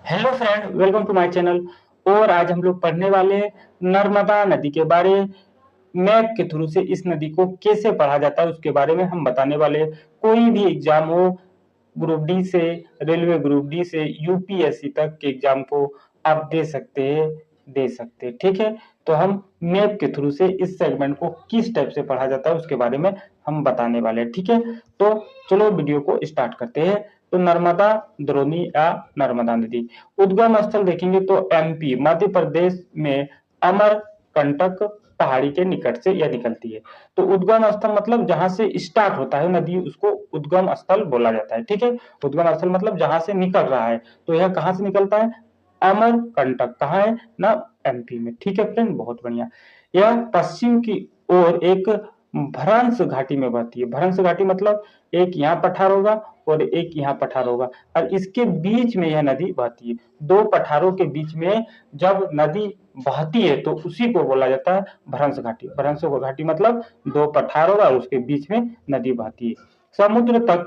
Hello friend, welcome to my channel. और आज हम लोग पढ़ने वाले हैं नर्मदा नदी के बारे। मैप के थ्रू से इस नदी को कैसे पढ़ा जाता है उसके बारे में हम बताने वाले हैं। कोई भी एग्जाम हो, ग्रुप डी से, रेलवे ग्रुप डी से यूपीएससी तक के एग्जाम को आप दे सकते हैं, ठीक है। तो हम मैप के थ्रू से इस सेगमेंट को किस टाइप से पढ़ा जाता है उसके बारे में हम बताने वाले हैं, ठीक है। तो चलो वीडियो को स्टार्ट करते हैं। तो नर्मदा द्रोणी या नर्मदा नदी उद्गम स्थल देखेंगे तो एमपी मध्य प्रदेश में अमरकंटक पहाड़ी के निकट से यह निकलती है। तो उद्गम स्थल मतलब जहां से स्टार्ट होता है नदी, उसको उद्गम स्थल बोला जाता है, ठीक है। उद्गम स्थल मतलब जहां से निकल रहा है। तो यह कहां से निकलता है? अमरकंटक कहाँ है ना? एमपी में, ठीक है फ्रेंड, बहुत बढ़िया। यह पश्चिम की ओर एक भ्रंश घाटी में बहती है। भ्रंश घाटी मतलब एक यहाँ पठार होगा और एक यहाँ पठार होगा और इसके बीच में यह नदी बहती है। दो पठारों के बीच में जब नदी बहती है तो उसी को बोला जाता है भ्रंश घाटी। भ्रंश घाटी मतलब दो पठार होगा और उसके बीच में नदी बहती है। समुद्र तक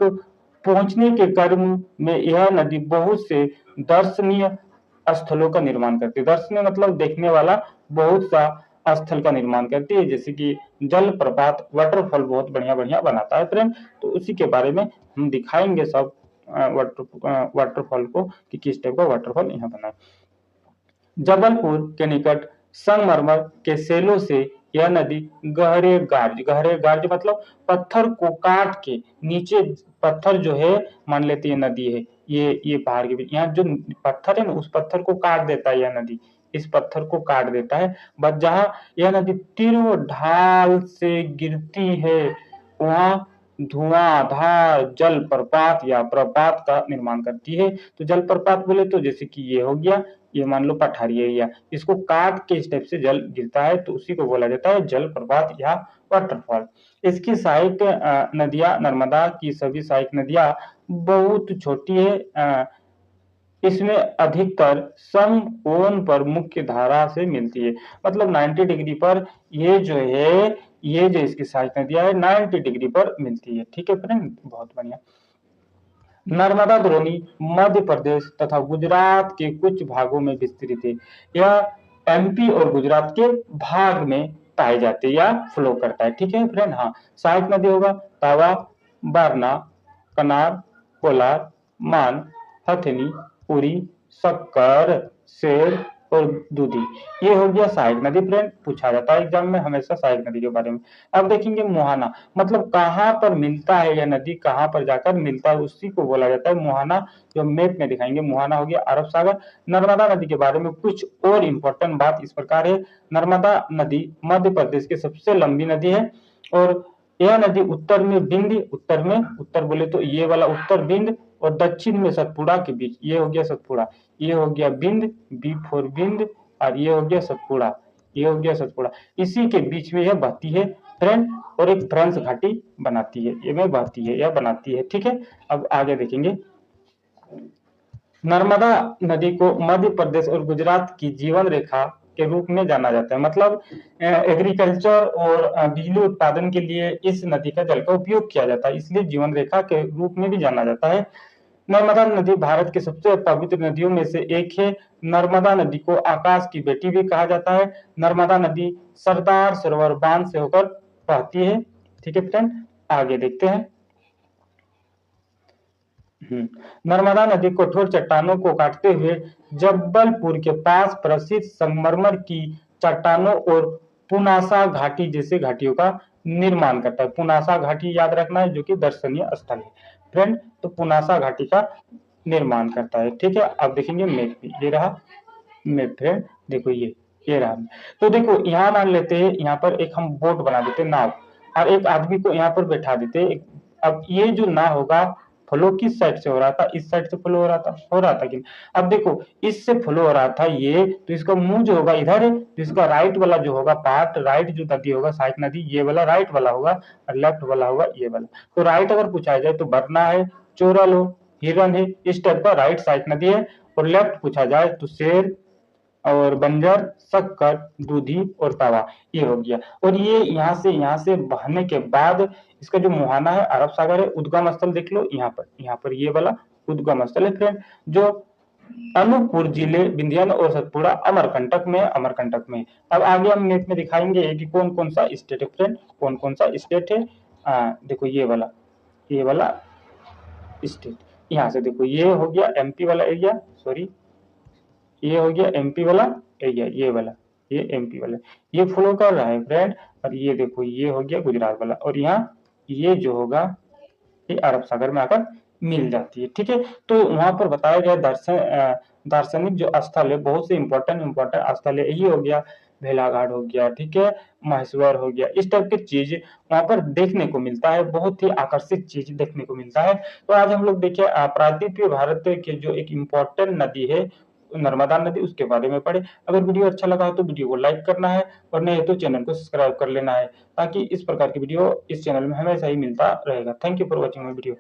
पहुंचने के क्रम में यह नदी बहुत से दर्शनीय स्थलों का निर्माण करती है। दर्शनीय मतलब देखने वाला बहुत सा स्थल का निर्माण करती है, जैसे कि जल प्रपात, वाटरफॉल बहुत बढ़िया बढ़िया बनाता है फ्रेंड। तो उसी के बारे में हम दिखाएंगे सब वाटरफॉल को कि किस टाइप का वाटरफॉल यहाँ बना है। जबलपुर के निकट संगमरमर के सेलों से यह नदी गहरे गार्ज मतलब पत्थर को काट के नीचे, पत्थर जो है मान लेते हैं नदी है, ये पहाड़ के बीच यहाँ जो पत्थर है ना, उस पत्थर को काट देता है यह नदी, इस पत्थर को काट देता है। बस जहाँ यह नदी तीव्र ढाल से गिरती है वहां धुआंधार जलप्रपात या प्रपात का निर्माण करती है। तो जलप्रपात बोले तो जैसे कि ये हो गया, ये मान लो पठारी एरिया, इसको काट के इस टाइप से जल गिरता है तो उसी को बोला जाता है जलप्रपात या वाटरफॉल। इसकी सहायक नदियां, नर्मदा की सभी सहायक नदियां बहुत छोटी है। इसमें अधिकतर समकोण पर मुख्य धारा से मिलती है, मतलब 90 डिग्री पर ये जो है, ये जो इसकी सहायक नदियां है 90 डिग्री पर मिलती है, ठीक है फ्रेंड, बहुत बढ़िया। नर्मदा द्रोणी मध्य प्रदेश तथा गुजरात के कुछ भागों में विस्तृत है। यह एमपी और गुजरात के भाग में पाए जाते हैं या फ्लो करता है, ठीक है फ्रेंड। हाँ, सहायक नदी होगा तावा, बारना, कनार, कोलार, मान, हथनी, उरी, शक्कर, शेर और दूधी। ये हो गया सहायक नदी फ्रेंड, पूछा जाता है एग्जाम में हमेशा सहायक नदी के बारे में। अब देखेंगे मुहाना, मतलब कहाँ पर मिलता है यह नदी, कहाँ पर जाकर मिलता है उसी को बोला जाता है मुहाना। जो मैप में दिखाएंगे, मुहाना हो गया अरब सागर। नर्मदा नदी के बारे में कुछ और इंपॉर्टेंट बात इस प्रकार है। नर्मदा नदी मध्य प्रदेश की सबसे लंबी नदी है और यह नदी उत्तर में बिंद, उत्तर बोले तो ये वाला उत्तर बिंद और दक्षिण में सतपुड़ा के बीच, ये हो गया सतपुड़ा, ये हो गया बिंद, बी फोर बिंद, और ये हो गया सतपुड़ा, ये हो गया सतपुड़ा, इसी के बीच में यह बहती है फ्रेंड और एक भ्रंश घाटी बनाती है, ये में बहती है या बनाती है, ठीक है। अब आगे देखेंगे। नर्मदा नदी को मध्य प्रदेश और गुजरात की जीवन रेखा के रूप में जाना जाता है, मतलब एग्रीकल्चर और बिजली उत्पादन के लिए इस नदी का जल का उपयोग किया जाता है, इसलिए जीवन रेखा के रूप में भी जाना जाता है। नर्मदा नदी भारत की सबसे पवित्र नदियों में से एक है। नर्मदा नदी को आकाश की बेटी भी कहा जाता है। नर्मदा नदी सरदार सरोवर बांध से होकर बहती है, ठीक है फ्रेंड। आगे देखते हैं। नर्मदा नदी कठोर चट्टानों को काटते हुए जबलपुर के पास प्रसिद्ध संगमरमर की चट्टानों और पुनासा घाटी जैसे घाटियों का निर्माण करता है। पुनासा घाटी याद रखना है, जो कि दर्शनीय स्थल है फ्रेंड। तो पुनासा घाटी का निर्माण करता है, ठीक है। अब देखेंगे मैप भी, ये रहा मैप फ्रेंड, देखो ये रहा। तो देखो यहाँ मान लेते हैं, यहाँ पर एक हम बोट बना देते नाव और एक आदमी को यहाँ पर बैठा देते। अब ये जो नाव होगा फ्लो किस साइड से हो रहा था? इस साइड से फ्लो हो रहा था कि अब देखो इससे फ्लो हो रहा था ये, तो इसका मुंह जो होगा इधर है, तो इसका राइट वाला जो होगा पार्ट, राइट जो नदी होगा सहायक नदी, ये वाला राइट वाला होगा और लेफ्ट वाला होगा ये वाला। तो राइट अगर पूछा जाए तो बरना है, चोरल हो, हिरन है, इस टाइप का राइट सहायक नदी है। और लेफ्ट पूछा जाए तो शेर और बंजर, शक्कर, दूधी और तावा, ये हो गया। और ये यहाँ से बहने के बाद इसका जो मुहाना है अरब सागर है। उद्गम स्थल देख लो यहाँ पर ये वाला उद्गम स्थल है फ्रेंड। जो अनूपपुर जिले, विंध्याचल और सतपुड़ा अमरकंटक में। अब आगे हम मैप में दिखाएंगे कि कौन कौन सा स्टेट है फ्रेंड, कौन कौन सा स्टेट है। देखो ये वाला स्टेट, यहाँ से देखो ये हो गया एमपी वाला एरिया, सॉरी ये हो गया एमपी वाला एरिया, ये वाला, ये एमपी वाला, ये फ्लो कर रहा है फ्रेंड। और ये देखो ये हो गया गुजरात वाला, और यहाँ ये जो होगा ये अरब सागर में आकर मिल जाती है। ठीक है, तो वहां पर बताया गया दार्शनिक जो स्थल है, बहुत से इंपॉर्टेंट स्थल है। ये हो गया भेलाघाट हो गया, ठीक है, महेश्वर हो गया, इस टाइप की चीज वहां पर देखने को मिलता है, बहुत ही आकर्षित चीज देखने को मिलता है। तो आज हम लोग देखिए प्रायद्वीपीय भारत के जो एक इम्पोर्टेंट नदी है नर्मदा नदी, उसके बारे में पढ़े। अगर वीडियो अच्छा लगा हो तो वीडियो को लाइक करना है, और नहीं तो चैनल को सब्सक्राइब कर लेना है, ताकि इस प्रकार की वीडियो इस चैनल में हमेशा ही मिलता रहेगा। Thank you for watching my video.